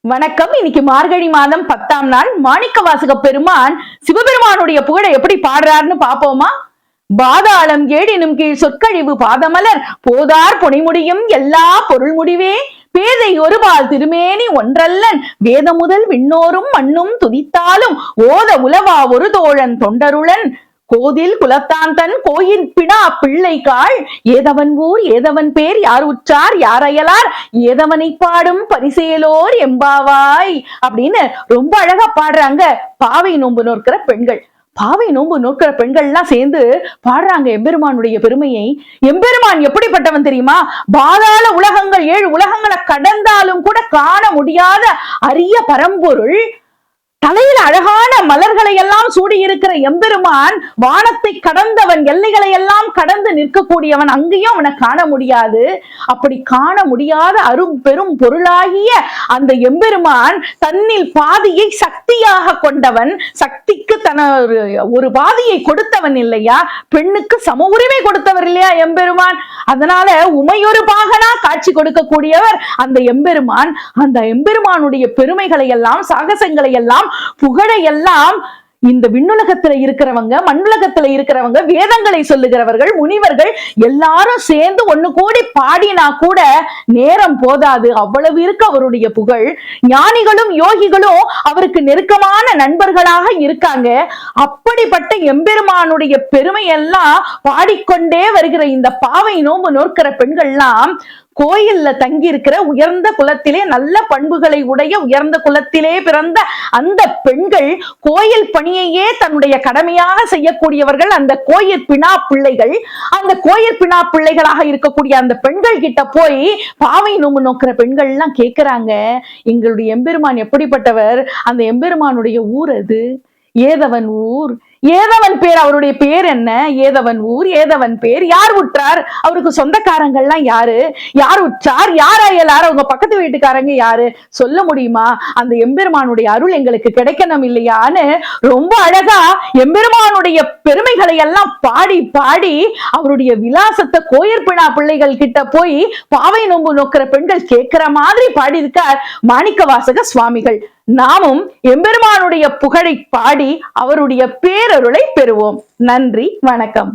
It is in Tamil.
வணக்கம். இன்னைக்கு மார்கழி மாதம் 10ஆம் நாள். மாணிக்கவாசக பெருமான் சிவபெருமானுடைய புகழை எப்படி பாடுறாருன்னு பாப்போமா? பாதாளம் ஏடினும் கீழ் சொற்கழிவு பாதமலர் போதார் புனைமுடியும் எல்லா பொருள் முடிவே பேதை ஒருபால் திருமேனி ஒன்றல்லன் வேத முதல் விண்ணோரும் மண்ணும் துதித்தாலும் ஓத உலவா ஒரு தோழன் தொண்டருளன் கோதில் குலத்தான் தன் கோயில் பிடா பிள்ளைகாள் ஏதவன் ஊர் ஏதவன் பேர் யார் உற்றார் யார் அயலார் ஏதவனை பாடும் பரிசேலோர் எம்பாவாய் அப்படின்னு ரொம்ப அழகா பாடுறாங்க பாவை நோன்பு நோக்கிற பெண்கள். பாவை நோன்பு நோக்கிற பெண்கள் எல்லாம் சேர்ந்து பாடுறாங்க எம்பெருமானுடைய பெருமையை. எம்பெருமான் எப்படிப்பட்டவன் தெரியுமா? பாதாள உலகங்கள் 7 உலகங்களை கடந்தாலும் கூட காண முடியாத அரிய பரம்பொருள். தலையில் அழகான மலர்களை எல்லாம் சூடி இருக்கிற எம்பெருமான் வானத்தை கடந்தவன், எல்லைகளை எல்லாம் கடந்து நிற்கக்கூடியவன். அங்கேயும் அவனை காண முடியாது. அப்படி காண முடியாத அரும் பெரும் பொருளாகிய அந்த எம்பெருமான் தன்னில் பாதியை சக்தியாக கொண்டவன். சக்திக்கு தன ஒரு பாதியை கொடுத்தவன் இல்லையா? பெண்ணுக்கு சம உரிமை கொடுத்தவர் இல்லையா எம்பெருமான்? அதனால உமையொரு பாகனா காட்சி கொடுக்கக்கூடியவர் அந்த எம்பெருமான். அந்த எம்பெருமானுடைய பெருமைகளை எல்லாம் சாகசங்களை எல்லாம் புகழையெல்லாம் இந்த விண்ணுலகத்துல இருக்கிறவங்க, மண்ணுலகத்துல இருக்கிறவங்க, வேதங்களை சொல்லுகிறவர்கள், முனிவர்கள் எல்லாரும் சேர்ந்து ஒண்ணு கூடி பாடினா கூட நேரம் போதாது. அவ்வளவு இருக்கு அவருடைய புகழ். ஞானிகளும் யோகிகளும் அவருக்கு நெருக்கமான நண்பர்களாக இருக்காங்க. அப்படிப்பட்ட எம்பெருமானுடைய பெருமை எல்லாம் பாடிக்கொண்டே வருகிற இந்த பாவை நோன்பு நோக்கிற பெண்கள்லாம் கோயில்ல தங்கி இருக்கிற உயர்ந்த குலத்திலே நல்ல பண்புகளை உடைய உயர்ந்த குலத்திலே பிறந்த அந்த பெண்கள் கோயில் பணியையே தன்னுடைய கடமையாக செய்யக்கூடியவர்கள். அந்த கோயில் பிணா பிள்ளைகள், அந்த கோயில் பிணா பிள்ளைகளாக இருக்கக்கூடிய அந்த பெண்கள் கிட்ட போய் பாவை நோம்பு நோக்கிற பெண்கள் எல்லாம் கேட்கிறாங்க, எங்களுடைய எம்பெருமான் எப்படிப்பட்டவர்? அந்த எம்பெருமானுடைய ஊர் அது ஏதவன் ஊர், ஏதவன் பேர், அவருடைய பேர் என்ன? ஏதவன் ஊர், ஏதவன் பேர், யார் உற்றார், அவருக்கு சொந்தக்காரங்கள்லாம் யாரு, யார் உற்றார், யார் அயலார், அவங்க பக்கத்து வீட்டுக்காரங்க யாரு, சொல்ல முடியுமா? அந்த எம்பெருமானுடைய அருள் எங்களுக்கு கிடைக்கணும் இல்லையான்னு ரொம்ப அழகா எம்பெருமானுடைய பெருமைகளை எல்லாம் பாடி பாடி அவருடைய விலாசத்தை கோயிற்பிணா பிள்ளைகள் கிட்ட போய் பாவை நோன்பு நோக்கிற பெண்கள் கேட்கிற மாதிரி பாடியிருக்கார் மாணிக்கவாசக சுவாமிகள். நாமும் எம்பெருமானுடைய புகழை பாடி அவருடைய பேரருளை பெறுவோம். நன்றி, வணக்கம்.